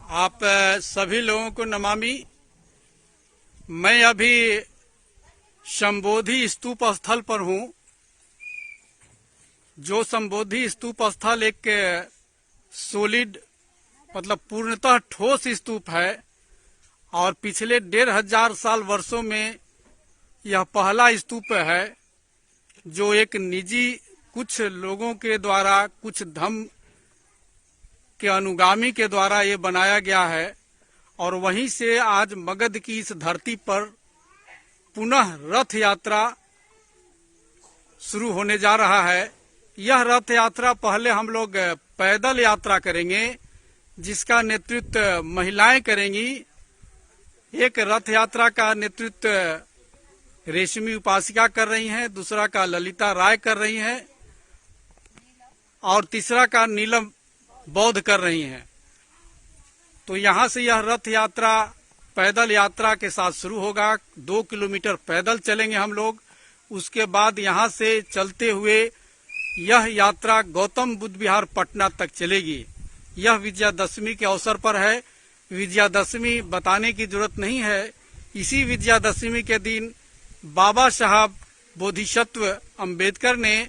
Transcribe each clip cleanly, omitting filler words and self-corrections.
आप सभी लोगों को नमामि। मैं अभी संबोधि स्तूप स्थल पर हूँ। जो संबोधि स्तूप स्थल एक सॉलिड मतलब पूर्णतः ठोस स्तूप है और पिछले 1500 साल वर्षों में यह पहला स्तूप है जो एक निजी कुछ लोगों के द्वारा, कुछ धर्म के अनुगामी के द्वारा ये बनाया गया है। और वहीं से आज मगध की इस धरती पर पुनः रथ यात्रा शुरू होने जा रहा है। यह रथ यात्रा पहले हम लोग पैदल यात्रा करेंगे, जिसका नेतृत्व महिलाएं करेंगी। एक रथ यात्रा का नेतृत्व रेशमी उपासिका कर रही हैं, दूसरा का ललिता राय कर रही हैं और तीसरा का नीलम बौद्ध कर रही हैं। तो यहाँ से यह रथ यात्रा पैदल यात्रा के साथ शुरू होगा। 2 किलोमीटर पैदल चलेंगे हम लोग। उसके बाद यहाँ से चलते हुए यह यात्रा गौतम बुद्ध विहार पटना तक चलेगी। यह विजयादशमी के अवसर पर है। विजयादशमी बताने की जरूरत नहीं है। इसी विजयादशमी के दिन बाबा साहब बोधिसत्व अम्बेडकर ने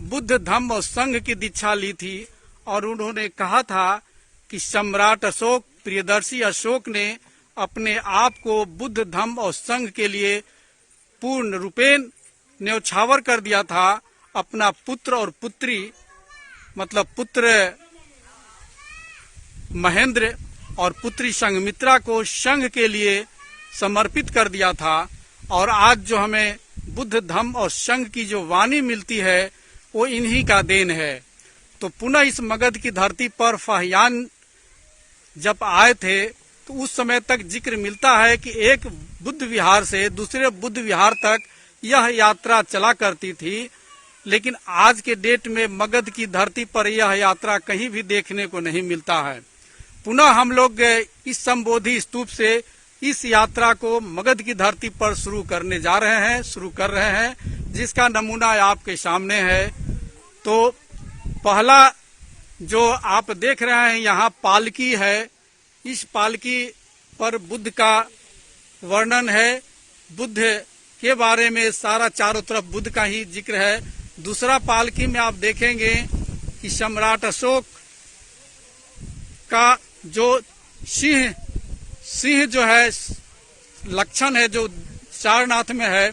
बुद्ध धम्म और संघ की दीक्षा ली थी और उन्होंने कहा था कि सम्राट अशोक, प्रियदर्शी अशोक ने अपने आप को बुद्ध धम्म और संघ के लिए पूर्ण रूपेण न्यौछावर कर दिया था। अपना पुत्र और पुत्री मतलब पुत्र महेंद्र और पुत्री संघमित्रा को संघ के लिए समर्पित कर दिया था। और आज जो हमें बुद्ध धम्म और संघ की जो वाणी मिलती है वो इन्हीं का देन है। तो पुनः इस मगध की धरती पर फाहियान जब आए थे तो उस समय तक जिक्र मिलता है कि एक बुद्ध विहार से दूसरे बुद्ध विहार तक यह यात्रा चला करती थी। लेकिन आज के डेट में मगध की धरती पर यह यात्रा कहीं भी देखने को नहीं मिलता है। पुनः हम लोग इस संबोधि स्तूप से इस यात्रा को मगध की धरती पर शुरू कर रहे हैं, जिसका नमूना आपके सामने है। तो पहला जो आप देख रहे हैं यहाँ पालकी है। इस पालकी पर बुद्ध का वर्णन है। बुद्ध के बारे में सारा चारों तरफ बुद्ध का ही जिक्र है। दूसरा पालकी में आप देखेंगे कि सम्राट अशोक का जो सिंह जो है लक्षण है जो सारनाथ में है,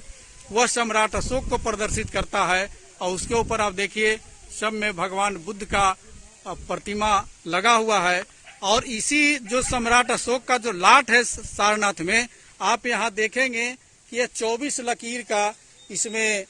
वह सम्राट अशोक को प्रदर्शित करता है। और उसके ऊपर आप देखिए सब में भगवान बुद्ध का प्रतिमा लगा हुआ है। और इसी जो सम्राट अशोक का जो लाट है सारनाथ में, आप यहाँ देखेंगे कि यह 24 लकीर का इसमें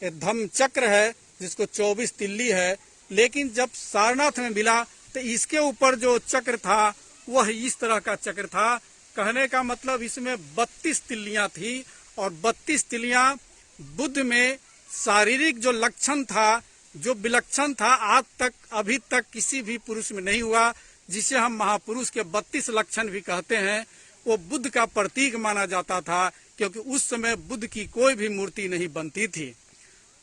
धम्म चक्र है, जिसको 24 तिल्ली है। लेकिन जब सारनाथ में मिला तो इसके ऊपर जो चक्र था वह इस तरह का चक्र था। कहने का मतलब इसमें 32 तिल्लियां थी और 32 तिल्लियां बुद्ध में शारीरिक जो लक्षण था, जो विलक्षण था, आज तक अभी तक किसी भी पुरुष में नहीं हुआ, जिसे हम महापुरुष के 32 लक्षण भी कहते हैं। वो बुद्ध का प्रतीक माना जाता था, क्योंकि उस समय बुद्ध की कोई भी मूर्ति नहीं बनती थी।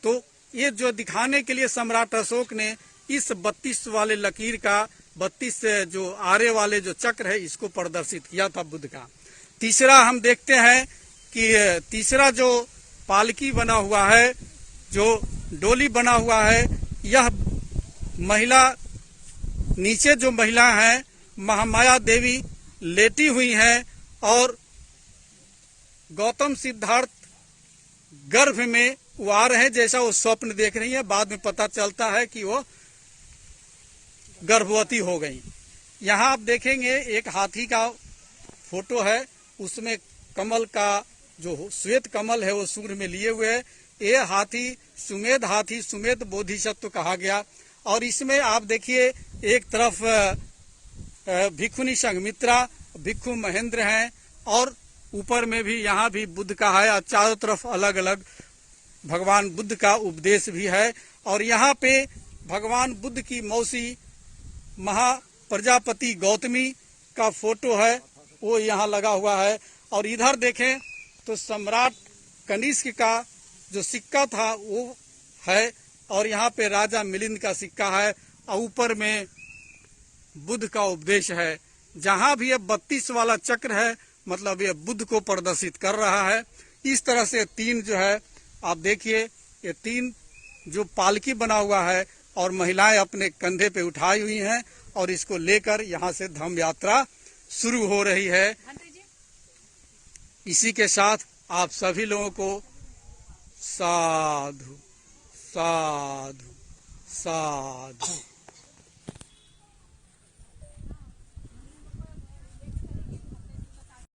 तो ये जो दिखाने के लिए सम्राट अशोक ने इस 32 वाले लकीर का 32 जो आरे वाले जो चक्र है इसको प्रदर्शित किया था बुद्ध का। तीसरा हम देखते हैं कि तीसरा जो पालकी बना हुआ है, जो डोली बना हुआ है, यह महिला नीचे जो महिला है महामाया देवी लेटी हुई हैं और गौतम सिद्धार्थ गर्भ में वो आ रहे हैं, जैसा वो स्वप्न देख रही है। बाद में पता चलता है कि वो गर्भवती हो गई। यहाँ आप देखेंगे एक हाथी का फोटो है, उसमें कमल का जो श्वेत कमल है वो सूर्य में लिए हुए है। ये हाथी सुमेध बोधिसत्व कहा गया। और इसमें आप देखिए एक तरफ भिक्षुनी संघमित्रा, भिक्षु महेंद्र हैं और ऊपर में भी यहाँ भी बुद्ध का है और चारों तरफ अलग अलग भगवान बुद्ध का उपदेश भी है। और यहाँ पे भगवान बुद्ध की मौसी महाप्रजापति गौतमी का फोटो है, वो यहाँ लगा हुआ है। और इधर देखें तो सम्राट कनिष्क का जो सिक्का था वो है और यहाँ पे राजा मिलिंद का सिक्का है और ऊपर में बुद्ध का उपदेश है। जहां भी ये 32 वाला चक्र है मतलब ये बुद्ध को प्रदर्शित कर रहा है। इस तरह से 3 जो है आप देखिए, ये 3 जो पालकी बना हुआ है और महिलाएं अपने कंधे पे उठाई हुई हैं और इसको लेकर यहाँ से धम्म यात्रा शुरू हो रही है। इसी के साथ आप सभी लोगों को साधु साधु साधु।